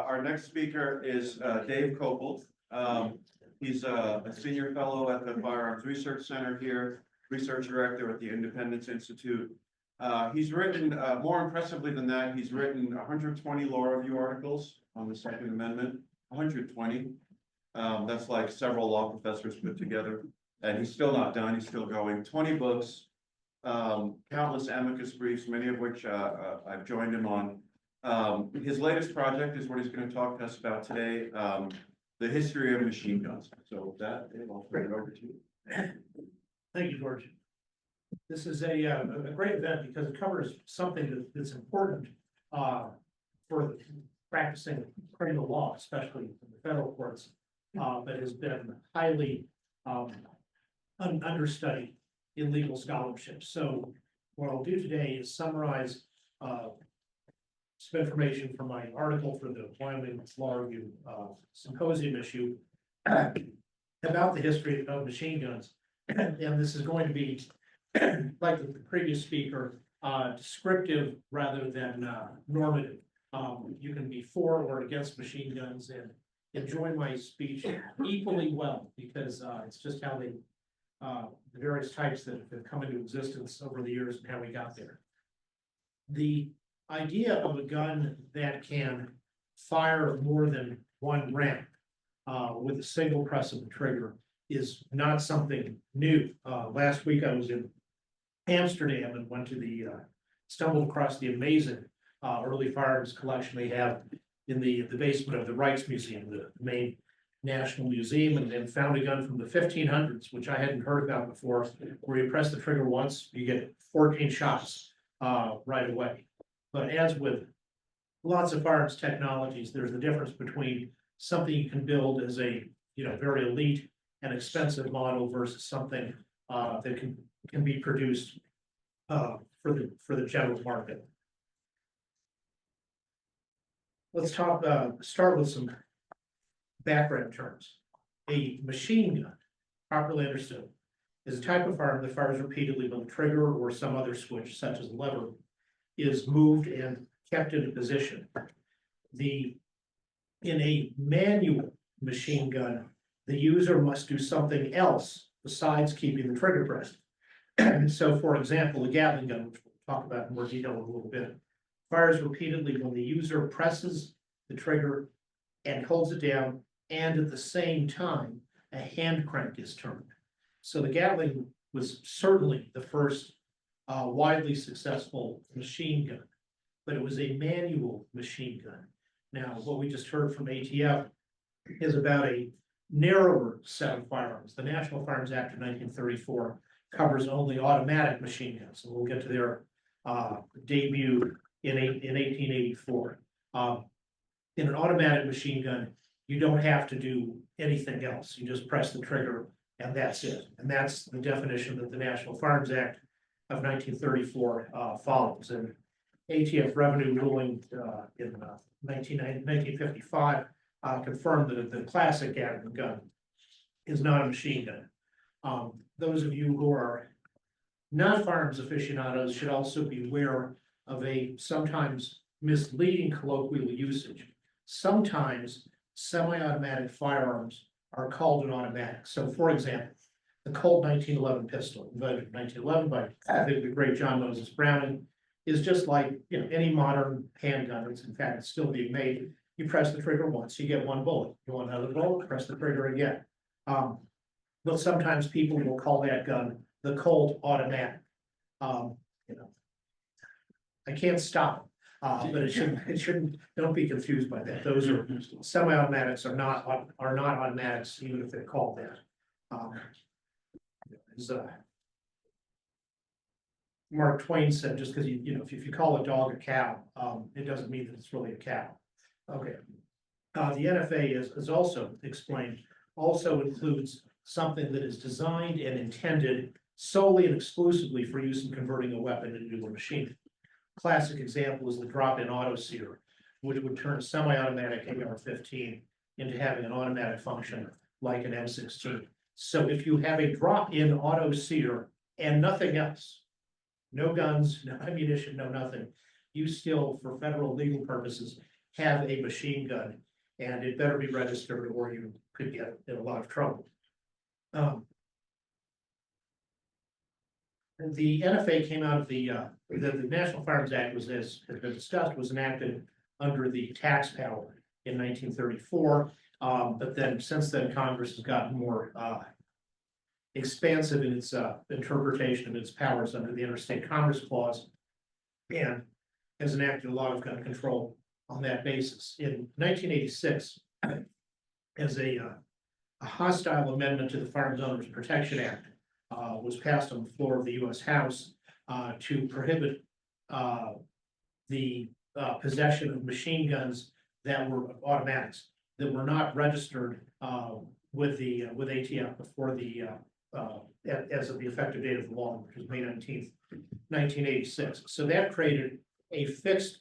our next speaker is Dave Kopel. He's a senior fellow at the Firearms Research Center here, research director at the Independence Institute. He's written, more impressively than that, he's written 120 law review articles on the Second Amendment, 120. That's like several law professors put together. And he's still not done, he's still going. 20 books, countless amicus briefs, many of which I've joined him on. His latest project is what he's going to talk to us about today, the history of machine guns. So with that, Dave, I'll turn it over to you. Thank you, George. This is a great event because it covers something that's important for practicing criminal law, especially in the federal courts, but has been highly understudied in legal scholarship. So what I'll do today is summarize some information from my article for the Wyoming Law Review Symposium issue about the history of machine guns. And this is going to be, like the previous speaker, descriptive rather than normative. You can be for or against machine guns and enjoy my speech equally well, because it's just how they, the various types that have come into existence over the years and how we got there. The idea of a gun that can fire more than one round with a single press of the trigger is not something new. Last week I was in Amsterdam and went to the stumbled across the amazing early firearms collection they have in the basement of the Rijksmuseum, the main national museum, and then found a gun from the 1500s, which I hadn't heard about before, where you press the trigger once, you get 14 shots right away. But as with lots of firearms technologies, there's the difference between something you can build as a very elite and expensive model versus something that can be produced for the general market. Let's start with some background terms. A machine gun, properly understood, is a type of firearm that fires repeatedly when the trigger or some other switch, such as a lever, is moved and kept into position. In a manual machine gun, the user must do something else besides keeping the trigger pressed. So, for example, the Gatling gun, which we'll talk about in more detail in a little bit, fires repeatedly when the user presses the trigger and holds it down, and at the same time, a hand crank is turned. So the Gatling was certainly the first widely successful machine gun, but it was a manual machine gun. Now, what we just heard from ATF is about a narrower set of firearms. The National Firearms Act of 1934 covers only automatic machine guns, and we'll get to their debut in 1884. In an automatic machine gun, you don't have to do anything else. You just press the trigger and that's it. And that's the definition that the National Firearms Act of 1934 follows. And ATF revenue ruling in 1955 confirmed that the classic Gatling gun is not a machine gun. Those of you who are not firearms aficionados should also be aware of a sometimes misleading colloquial usage. Sometimes semi-automatic firearms are called an automatic. So, for example, the Colt 1911 pistol, invented in 1911 by the great John Moses Browning, is just like any modern handgun. It's still being made. You press the trigger once, you get one bullet. You want another bullet, press the trigger again. But sometimes people will call that gun the Colt automatic. I can't stop, but it shouldn't. Don't be confused by that. Those are semi-automatics are not automatics, even if they're called that. As Mark Twain said, just because if you call a dog a cow, it doesn't mean that it's really a cow. Okay. The NFA is also explained, also includes something that is designed and intended solely and exclusively for use in converting a weapon into a machine. Classic example is the drop-in auto sear, which would turn a semi-automatic AR-15 into having an automatic function like an M16. So if you have a drop-in auto sear and nothing else, no guns, no ammunition, no nothing, you still, for federal legal purposes, have a machine gun, and it better be registered or you could get in a lot of trouble. The NFA came out of the National Firearms Act was, as has been discussed, was enacted under the tax power in 1934. But then since then, Congress has gotten more expansive in its interpretation of its powers under the Interstate Commerce Clause, and has enacted a lot of gun control on that basis. In 1986, as a hostile amendment to the Firearms Owners Protection Act was passed on the floor of the U.S. House to prohibit the possession of machine guns that were automatics that were not registered with ATF before the as of the effective date of the law, which was May 19th, 1986. So that created a fixed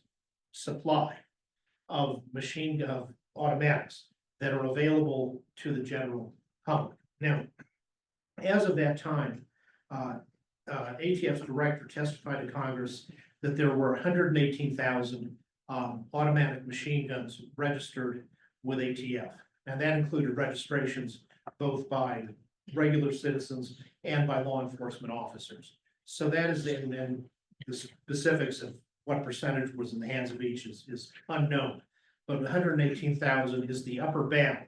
supply of automatics that are available to the general public. Now, as of that time, ATF's director testified to Congress that there were 118,000 automatic machine guns registered with ATF. And that included registrations both by regular citizens and by law enforcement officers. So that is, and then the specifics of what percentage was in the hands of each is unknown. But 118,000 is the upper bound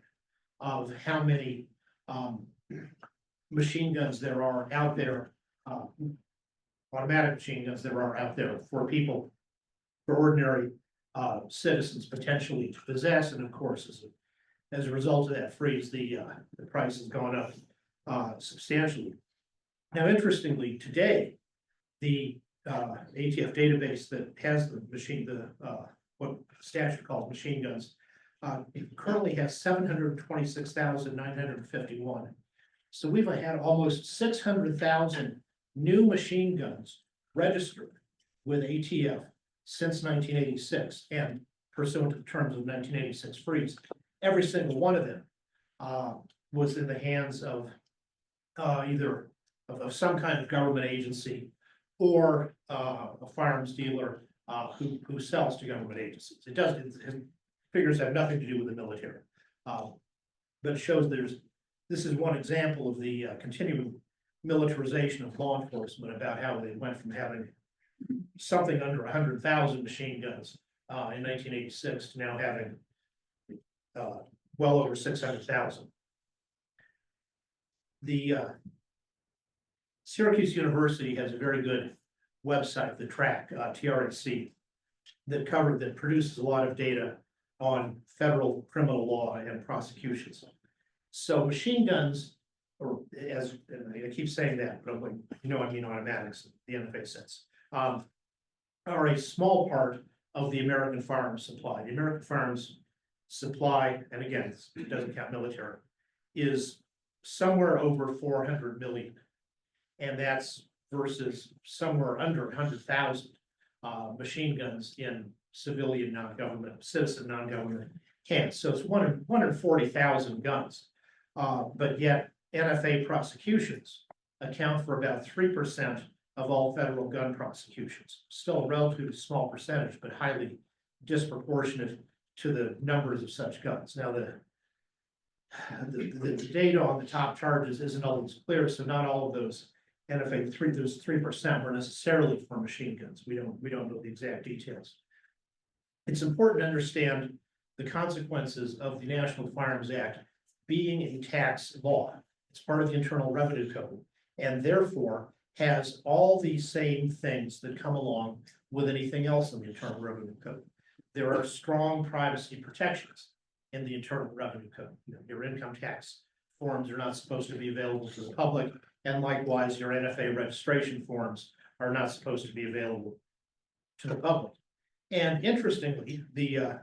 of how many machine guns there are out there, automatic machine guns there are out there for people, for ordinary citizens potentially to possess. And of course, as a result of that freeze, the price has gone up substantially. Now, interestingly, today, the ATF database that has the what statute calls machine guns, it currently has 726,951. So we've had almost 600,000 new machine guns registered with ATF since 1986, and pursuant to the terms of 1986 freeze. Every single one of them was in the hands of either of some kind of government agency or a firearms dealer who sells to government agencies. Figures have nothing to do with the military. But it shows this is one example of the continuing militarization of law enforcement, about how they went from having something under 100,000 machine guns in 1986 to now having well over 600,000. The Syracuse University has a very good website, the TRAC, TRAC, that produces a lot of data on federal criminal law and prosecutions. So machine guns, or as I keep saying that, but I mean automatics, the NFA sense, are a small part of the American firearms supply. The American firearms supply, and again, it doesn't count military, is somewhere over 400 million. And that's versus somewhere under 100,000 machine guns in civilian non-government, citizen non-government hands. So it's 140,000 guns. But yet NFA prosecutions account for about 3% of all federal gun prosecutions. Still a relatively small percentage, but highly disproportionate to the numbers of such guns. Now, the data on the top charges isn't always clear, so not all of those NFA those 3% were necessarily for machine guns. We don't know the exact details. It's important to understand the consequences of the National Firearms Act being a tax law. It's part of the Internal Revenue Code, and therefore has all these same things that come along with anything else in the Internal Revenue Code. There are strong privacy protections in the Internal Revenue Code. Your income tax forms are not supposed to be available to the public, and likewise, your NFA registration forms are not supposed to be available to the public. And interestingly, the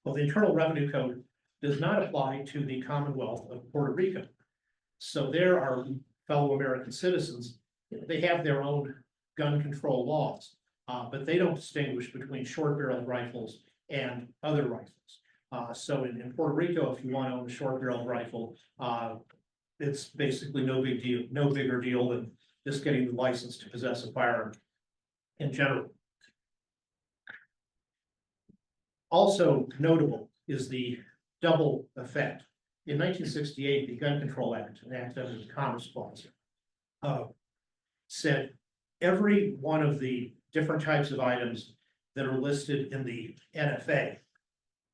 Internal Revenue Code does not apply to the Commonwealth of Puerto Rico. So there are fellow American citizens, they have their own gun control laws, but they don't distinguish between short-barreled rifles and other rifles. So in Puerto Rico, if you want to own a short-barreled rifle, it's basically no big deal, no bigger deal than just getting the license to possess a firearm in general. Also notable is the double effect. In 1968, the Gun Control Act, an act under the Commerce Clause, said every one of the different types of items that are listed in the NFA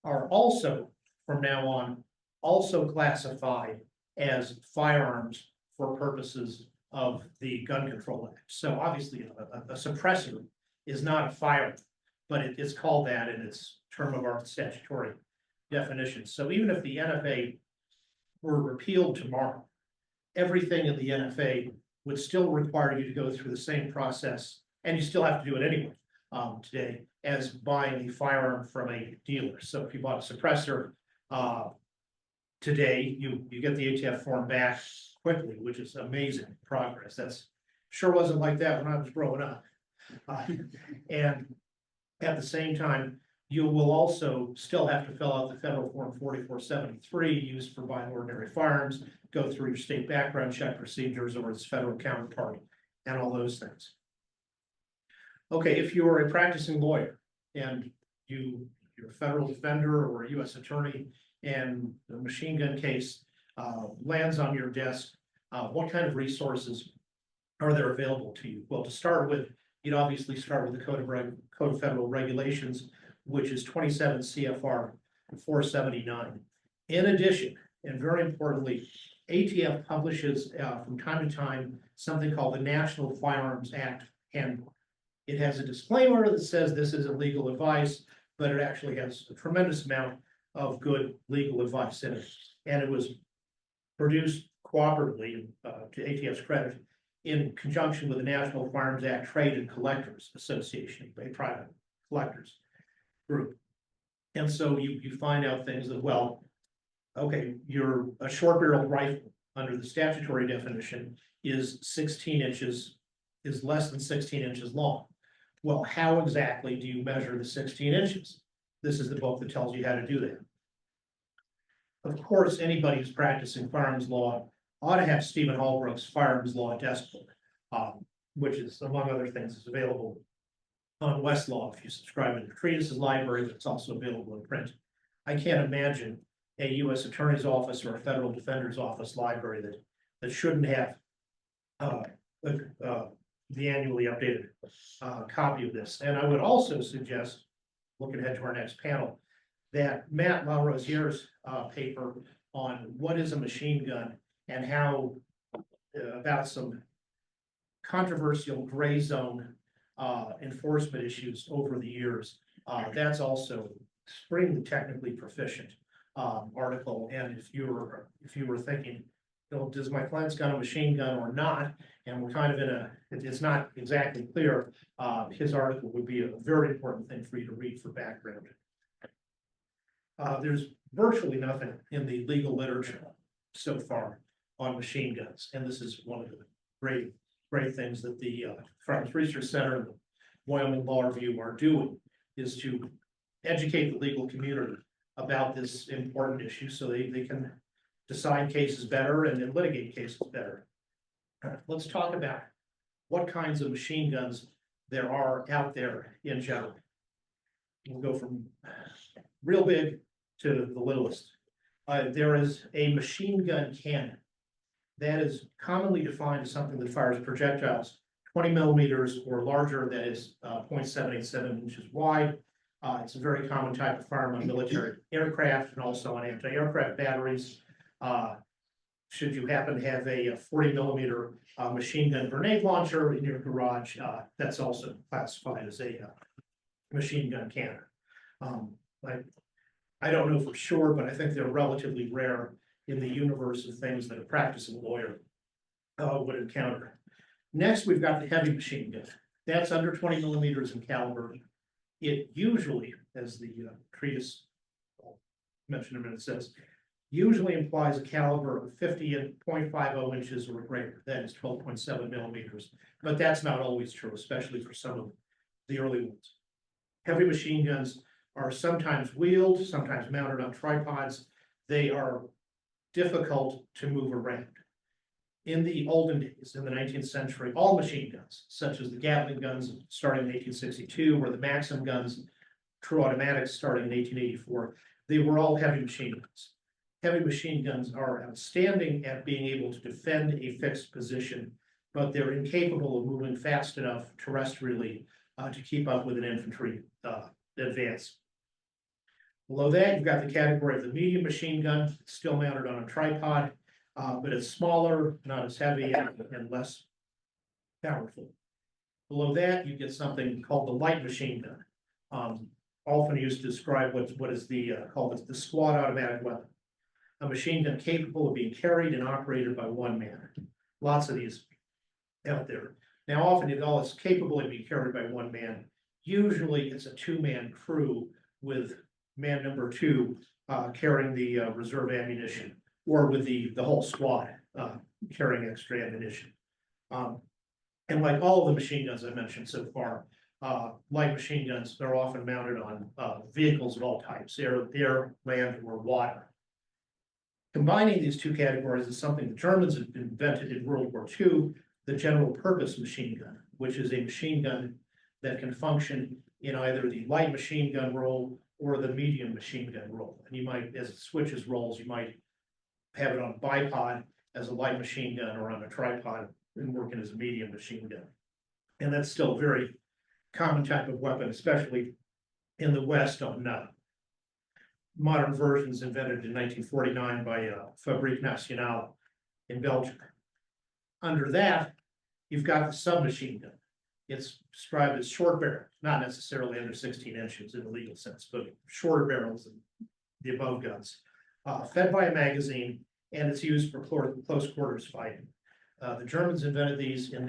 are also, from now on, also classified as firearms for purposes of the Gun Control Act. So obviously, a suppressor is not a firearm, but it's called that in its term of art statutory definition. So even if the NFA were repealed tomorrow, everything in the NFA would still require you to go through the same process, and you still have to do it anyway, today, as buying a firearm from a dealer. So if you bought a suppressor, today, you get the ATF form back quickly, which is amazing progress. That's sure wasn't like that when I was growing up. And at the same time, you will also still have to fill out the federal form 4473 used for buying ordinary firearms, go through your state background check procedures or its federal counterpart, and all those things. Okay, if you're a practicing lawyer and you're a federal defender or a U.S. attorney, and the machine gun case lands on your desk, what kind of resources are there available to you? Well, to start with, you'd obviously start with the Code of Federal Regulations, which is 27 CFR 479. In addition, and very importantly, ATF publishes from time to time something called the National Firearms Act Handbook. It has a disclaimer that says this isn't legal advice, but it actually has a tremendous amount of good legal advice in it. And it was produced cooperatively, to ATF's credit, in conjunction with the National Firearms Act Trade and Collectors Association, a private collectors group. And so you find out things that, well, okay, a short barreled rifle under the statutory definition is 16 inches, is less than 16 inches long. Well, how exactly do you measure the 16 inches? This is the book that tells you how to do that. Of course, anybody who's practicing firearms law ought to have Stephen Holbrook's Firearms Law Desk Book, which is, among other things, is available on Westlaw if you subscribe to the Treatises Library, but it's also available in print. I can't imagine a U.S. Attorney's Office or a Federal Defender's Office library that shouldn't have the annually updated copy of this. And I would also suggest, looking ahead to our next panel, that Matt LaRosier's paper on what is a machine gun and how about some controversial gray zone enforcement issues over the years. That's also extremely technically proficient article. And if you were thinking, you know, does my client's gun a machine gun or not? And we're kind of it's not exactly clear. His article would be a very important thing for you to read for background. There's virtually nothing in the legal literature so far on machine guns. And this is one of the great things that the Firearms Research Center and the Wyoming Law Review are doing, is to educate the legal community about this important issue so they can decide cases better and then litigate cases better. Let's talk about what kinds of machine guns there are out there in general. We'll go from real big to the littlest. There is a machine gun cannon that is commonly defined as something that fires projectiles 20 millimeters or larger, that is 0.787 inches wide. It's a very common type of firearm on military aircraft and also on anti-aircraft batteries. Should you happen to have a 40 millimeter machine gun grenade launcher in your garage, that's also classified as a machine gun cannon. I don't know for sure, but I think they're relatively rare in the universe of things that a practicing lawyer would encounter. Next, we've got the heavy machine gun. That's under 20 millimeters in caliber. It usually, as the treatise mentioned a minute says, usually implies a caliber of 50 and 0.50 inches or greater. That is 12.7 millimeters. But that's not always true, especially for some of the early ones. Heavy machine guns are sometimes wheeled, sometimes mounted on tripods. They are difficult to move around. In the olden days, in the 19th century, all machine guns, such as the Gatling guns starting in 1862, or the Maxim guns true automatics starting in 1884, they were all heavy machine guns. Heavy machine guns are outstanding at being able to defend a fixed position, but they're incapable of moving fast enough terrestrially to keep up with an infantry advance. Below that, you've got the category of the medium machine gun, still mounted on a tripod, but it's smaller, not as heavy, and less powerful. Below that, you get something called the light machine gun, often used to describe what is called the squad automatic weapon. A machine gun capable of being carried and operated by one man. Lots of these out there. Now, often it's capable of being carried by one man. Usually, it's a two-man crew with man number two carrying the reserve ammunition, or with the whole squad carrying extra ammunition. And like all of the machine guns I mentioned so far, light machine guns are often mounted on vehicles of all types, air, land, or water. Combining these two categories is something the Germans had invented in World War II, the general purpose machine gun, which is a machine gun that can function in either the light machine gun role or the medium machine gun role. And you might, as it switches roles, you might have it on a bipod as a light machine gun, or on a tripod and working as a medium machine gun. And that's still a very common type of weapon, especially in the West on modern versions invented in 1949 by Fabrique Nationale in Belgium. Under that, you've got the submachine gun. It's described as short barrel, not necessarily under 16 inches in the legal sense, but shorter barrels than the above guns, fed by a magazine, and it's used for close quarters fighting. The Germans invented these in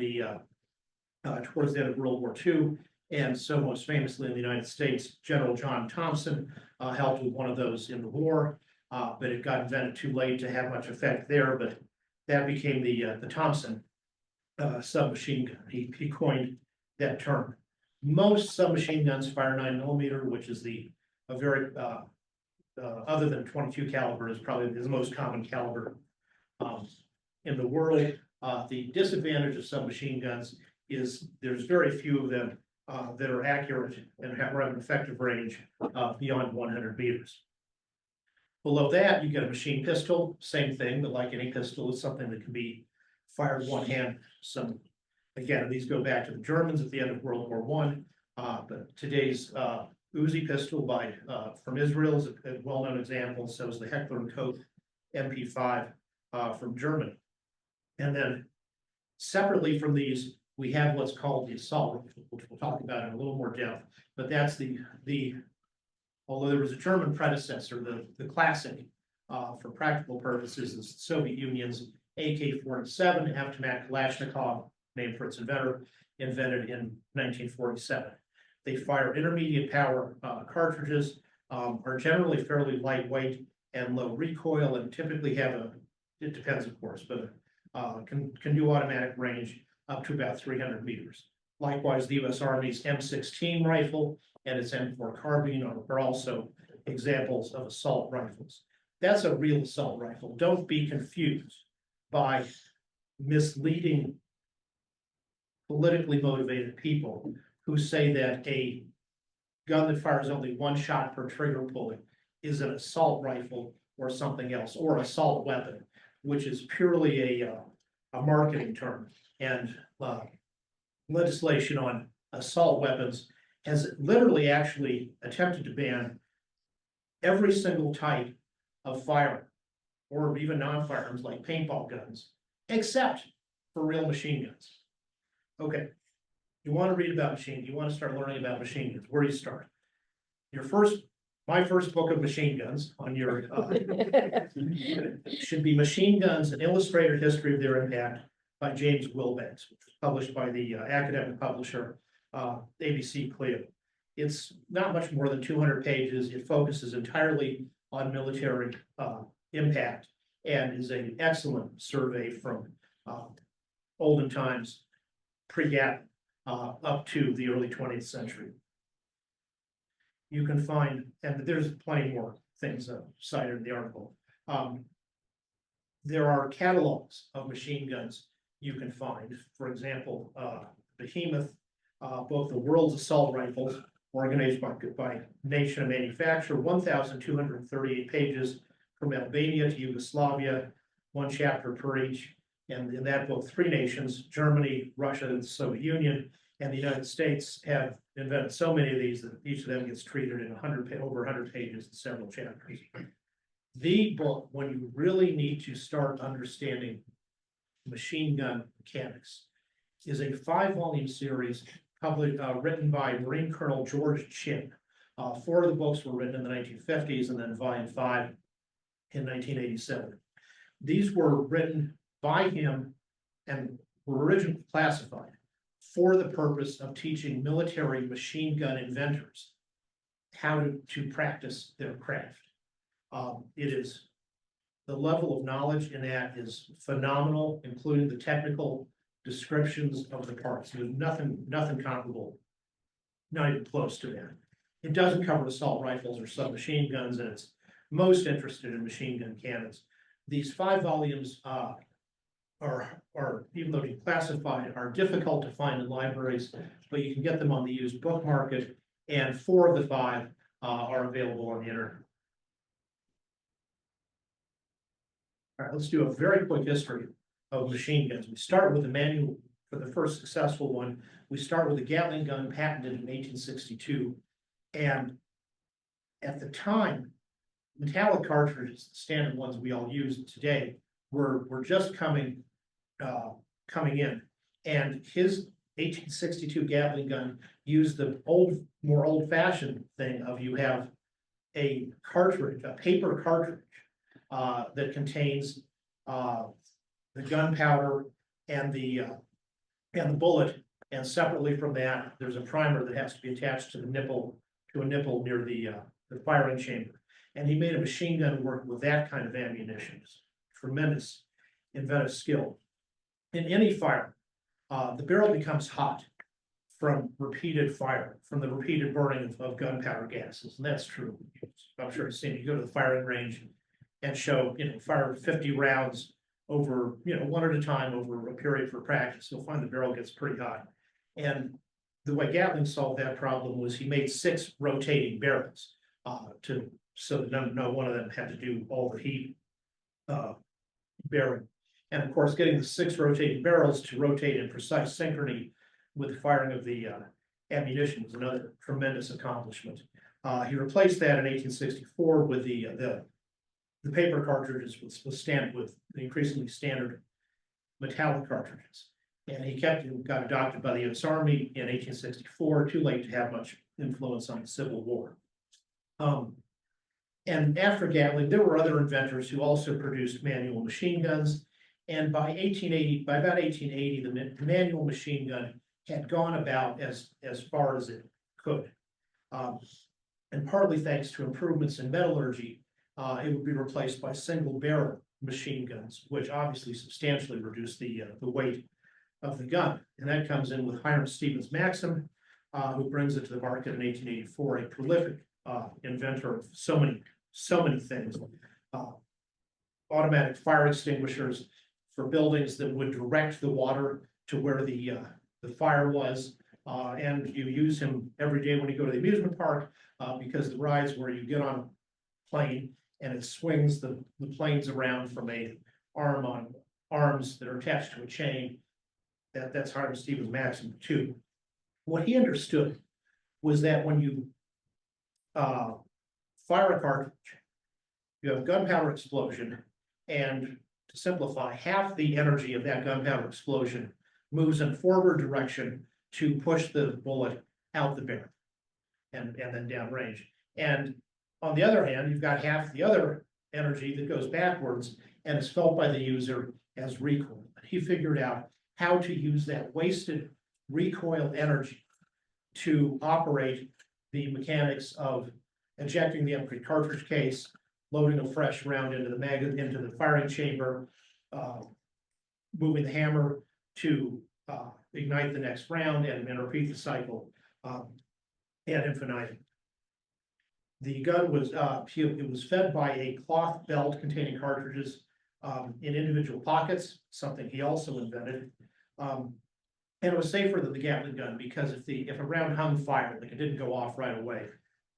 towards the end of World War II, and so most famously in the United States, General John Thompson helped with one of those in the war, but it got invented too late to have much effect there. But that became the Thompson submachine gun. He coined that term. Most submachine guns fire 9mm, which is a very other than 22 caliber, is probably the most common caliber in the world. The disadvantage of submachine guns is there's very few of them that are accurate and have an effective range beyond 100 meters. Below that, you get a machine pistol, same thing, but like any pistol, it's something that can be fired one hand. Again, these go back to the Germans at the end of World War I, but today's Uzi pistol from Israel is a well-known example. So is the Heckler & Koch MP5 from Germany. And then separately from these, we have what's called the assault rifle, which we'll talk about in a little more depth. But that's although there was a German predecessor, the classic for practical purposes is the Soviet Union's AK-47 Avtomat Kalashnikov, named for its inventor, invented in 1947. They fire intermediate power cartridges, are generally fairly lightweight and low recoil, and typically have it depends of course, but can do automatic range up to about 300 meters. Likewise, the U.S. Army's M16 rifle and its M4 carbine are also examples of assault rifles. That's a real assault rifle. Don't be confused by misleading politically motivated people who say that a gun that fires only one shot per trigger pull is an assault rifle or something else, or assault weapon, which is purely a marketing term. And legislation on assault weapons has literally actually attempted to ban every single type of firearm, or even non-firearms like paintball guns, except for real machine guns. Okay, you want to read about you want to start learning about machine guns. Where do you start? My first book of machine guns on your should be Machine Guns: An Illustrated History of Their Impact by James Wilbanks, which was published by the academic publisher ABC Clio. It's not much more than 200 pages. It focuses entirely on military impact and is an excellent survey from olden times, pre-GAP, up to the early 20th century. You can find, and there's plenty more things cited in the article. There are catalogs of machine guns you can find. For example, Behemoth, both the world's assault rifles organized by nation and manufacturer, 1,238 pages from Albania to Yugoslavia, one chapter per each. And in that book, three nations, Germany, Russia, and the Soviet Union, and the United States have invented so many of these that each of them gets treated in over 100 pages and several chapters. The book, when you really need to start understanding machine gun mechanics, is a 5-volume series written by Marine Colonel George Chin. 4 of the books were written in the 1950s, and then volume 5 in 1987. These were written by him and were originally classified for the purpose of teaching military machine gun inventors how to practice their craft. The level of knowledge in that is phenomenal, including the technical descriptions of the parts. There's nothing comparable, not even close to that. It doesn't cover assault rifles or submachine guns, and it's most interested in machine gun cannons. These 5 volumes are, even though declassified, are difficult to find in libraries, but you can get them on the used book market, and 4 of the 5 are available on the internet. All right, let's do a very quick history of machine guns. We start with the manual for the first successful one. We start with a Gatling gun patented in 1862, and at the time, metallic cartridges, the standard ones we all use today, were just coming in, and his 1862 Gatling gun used the more old-fashioned thing of you have a cartridge, a paper cartridge that contains the gunpowder and the bullet, and separately from that, there's a primer that has to be attached to a nipple near the firing chamber. And he made a machine gun work with that kind of ammunition. Tremendous inventive skill. In any fire, the barrel becomes hot from repeated fire, from the repeated burning of gunpowder gases, and that's true. I'm sure you've seen, you go to the firing range and show, fire 50 rounds over, one at a time over a period for practice, you'll find the barrel gets pretty hot. And the way Gatling solved that problem was he made 6 rotating barrels so that no one of them had to do all the heat bearing. And of course, getting the 6 rotating barrels to rotate in precise synchrony with the firing of the ammunition was another tremendous accomplishment. He replaced that in 1864 with the paper cartridges with the increasingly standard metallic cartridges. And he got adopted by the U.S. Army in 1864, too late to have much influence on the Civil War. And after Gatling, there were other inventors who also produced manual machine guns. And by about 1880, the manual machine gun had gone about as far as it could. And partly thanks to improvements in metallurgy, it would be replaced by single barrel machine guns, which obviously substantially reduce the weight of the gun. And that comes in with Hiram Stevens Maxim, who brings it to the market in 1884, a prolific inventor of so many things. Automatic fire extinguishers for buildings that would direct the water to where the fire was. And you use him every day when you go to the amusement park, because the rides where you get on a plane and it swings the planes around from a arm on arms that are attached to a chain. That's Hiram Stevens Maxim too. What he understood was that when you fire a cartridge, you have a gunpowder explosion, and to simplify, half the energy of that gunpowder explosion moves in forward direction to push the bullet out the barrel and then downrange. And on the other hand, you've got half the other energy that goes backwards and is felt by the user as recoil. He figured out how to use that wasted recoil energy to operate the mechanics of ejecting the empty cartridge case, loading a fresh round into the firing chamber, moving the hammer to ignite the next round and repeat the cycle ad infinitum. The gun was it was fed by a cloth belt containing cartridges in individual pockets, something he also invented. And it was safer than the Gatling gun because if a round hung fire, like it didn't go off right away,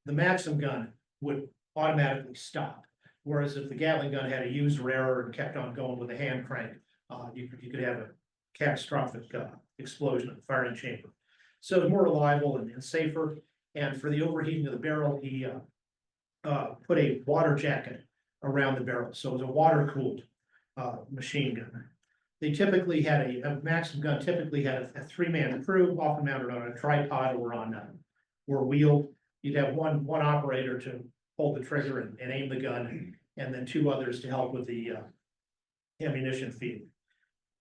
the Maxim gun would automatically stop. Whereas if the Gatling gun had a user error and kept on going with a hand crank, you could have a catastrophic explosion in the firing chamber. So it's more reliable and safer. And for the overheating of the barrel, he put a water jacket around the barrel, so it was a water-cooled machine gun. They typically had a Maxim gun typically had a three-man crew, often mounted on a tripod or wheeled. You'd have one operator to hold the trigger and aim the gun, and then two others to help with the ammunition feed.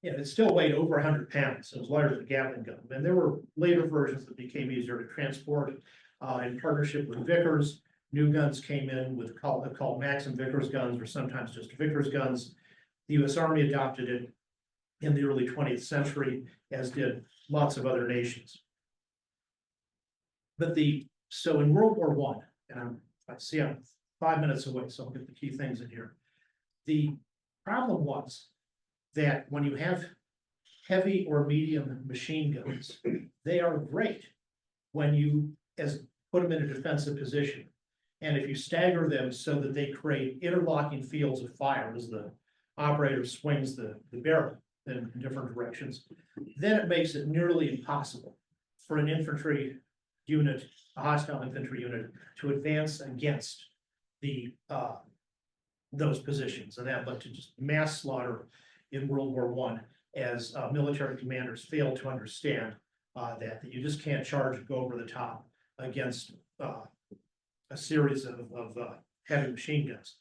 Yeah, it still weighed over 100 pounds, so it was lighter than a Gatling gun. And there were later versions that became easier to transport in partnership with Vickers. New guns came in with called Maxim Vickers guns, or sometimes just Vickers guns. The U.S. Army adopted it in the early 20th century, as did lots of other nations. But so in World War I, and I see I'm 5 minutes away, so I'll get the key things in here. The problem was that when you have heavy or medium machine guns, they are great when you put them in a defensive position. And if you stagger them so that they create interlocking fields of fire as the operator swings the barrel in different directions, then it makes it nearly impossible for an infantry unit, a hostile infantry unit, to advance against those positions. And that led to just mass slaughter in World War I, as military commanders failed to understand that you just can't charge and go over the top against a series of heavy machine guns.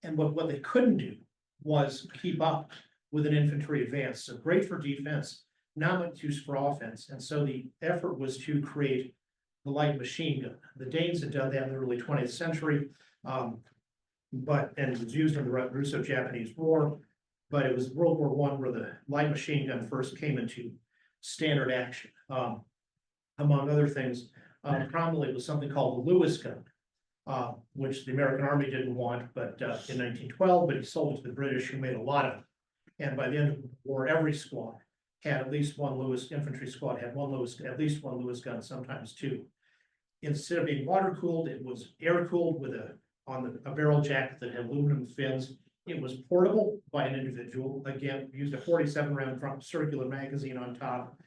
And what they couldn't do was keep up with an infantry advance. So great for defense, not much use for offense. And so the effort was to create the light machine gun. The Danes had done that in the early 20th century, and it was used in the Russo-Japanese War. But it was World War I where the light machine gun first came into standard action. Among other things, prominently was something called the Lewis gun, which the American Army didn't want, but in 1912, but he sold it to the British, who made a lot of it. And by the end of the war, every squad had at least one Lewis, infantry squad had at least one Lewis gun, sometimes two. Instead of being water cooled, it was air cooled with a barrel jacket that had aluminum fins. It was portable by an individual, again, used a 47 round circular magazine on top.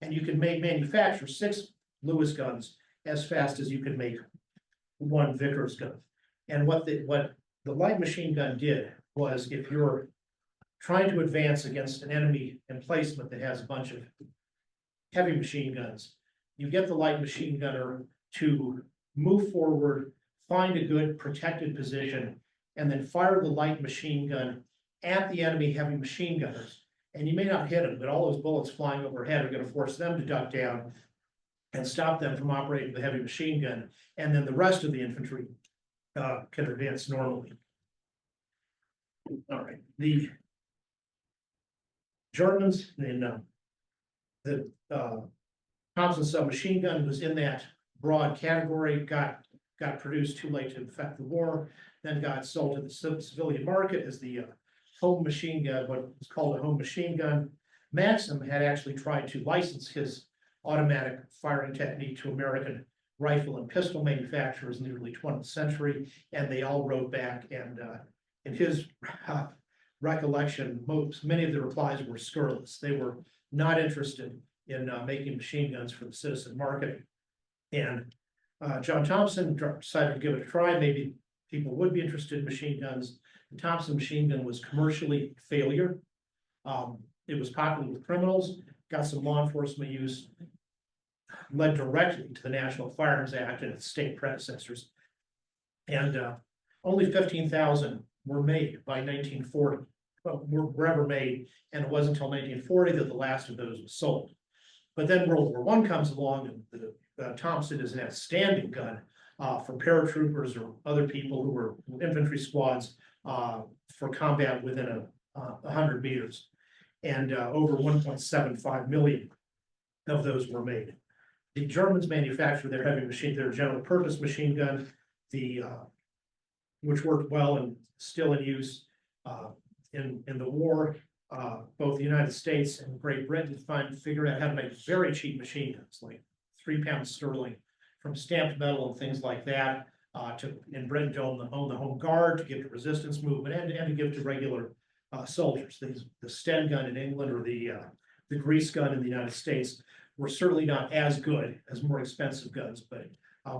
And you could manufacture 6 Lewis guns as fast as you could make one Vickers gun. And what the light machine gun did was, if you're trying to advance against an enemy emplacement that has a bunch of heavy machine guns, you get the light machine gunner to move forward, find a good protected position, and then fire the light machine gun at the enemy heavy machine gunners. And you may not hit them, but all those bullets flying overhead are going to force them to duck down and stop them from operating the heavy machine gun. And then the rest of the infantry can advance normally. All right, the Germans in the Thompson submachine gun was in that broad category, got produced too late to affect the war, then got sold to the civilian market as the home machine gun, what was called a home machine gun. Maxim had actually tried to license his automatic firing technique to American rifle and pistol manufacturers in the early 20th century, and they all wrote back, and in his recollection, many of the replies were scurrilous. They were not interested in making machine guns for the citizen market. And John Thompson decided to give it a try. Maybe people would be interested in machine guns. The Thompson machine gun was commercially a failure. It was popular with criminals, got some law enforcement use, led directly to the National Firearms Act and its state predecessors. And only 15,000 were made by 1940, were ever made, and it wasn't until 1940 that the last of those was sold. But then World War I comes along, and the Thompson is an outstanding gun for paratroopers or other people who were infantry squads for combat within 100 meters. And over 1.75 million of those were made. The Germans manufactured their heavy machine, their general purpose machine gun, which worked well and still in use in the war. both the United States and Great Britain figured out how to make very cheap machine guns, like 3 pounds sterling from stamped metal and things like that. In Britain to own the home guard, to give to resistance movement, and to give to regular soldiers. The Sten gun in England or the grease gun in the United States were certainly not as good as more expensive guns, but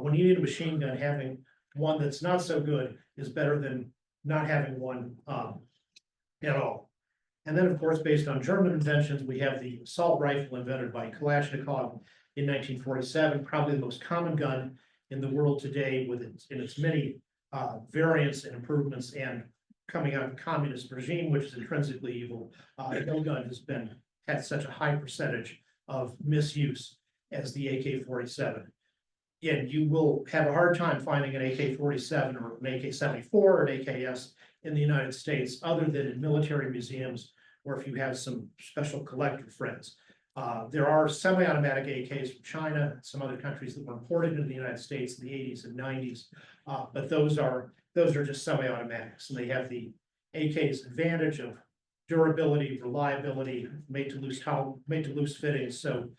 when you need a machine gun, having one that's not so good is better than not having one at all. And then, of course, based on German inventions, we have the assault rifle invented by Kalashnikov in 1947, probably the most common gun in the world today, with its many variants and improvements, and coming out of the communist regime, which is intrinsically evil. No gun has had such a high percentage of misuse as the AK-47. And you will have a hard time finding an AK-47 or an AK-74 or an AKS in the United States, other than in military museums, or if you have some special collector friends. There are semi-automatic AKs from China, some other countries that were imported into the United States in the 80s and 90s, but those are just semi-automatics, and they have the AK's advantage of durability, reliability, made to loose fittings. So,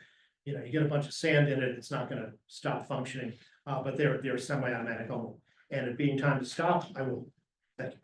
you get a bunch of sand in it, it's not going to stop functioning, but they're semi-automatic only. And it being time to stop, I will thank you.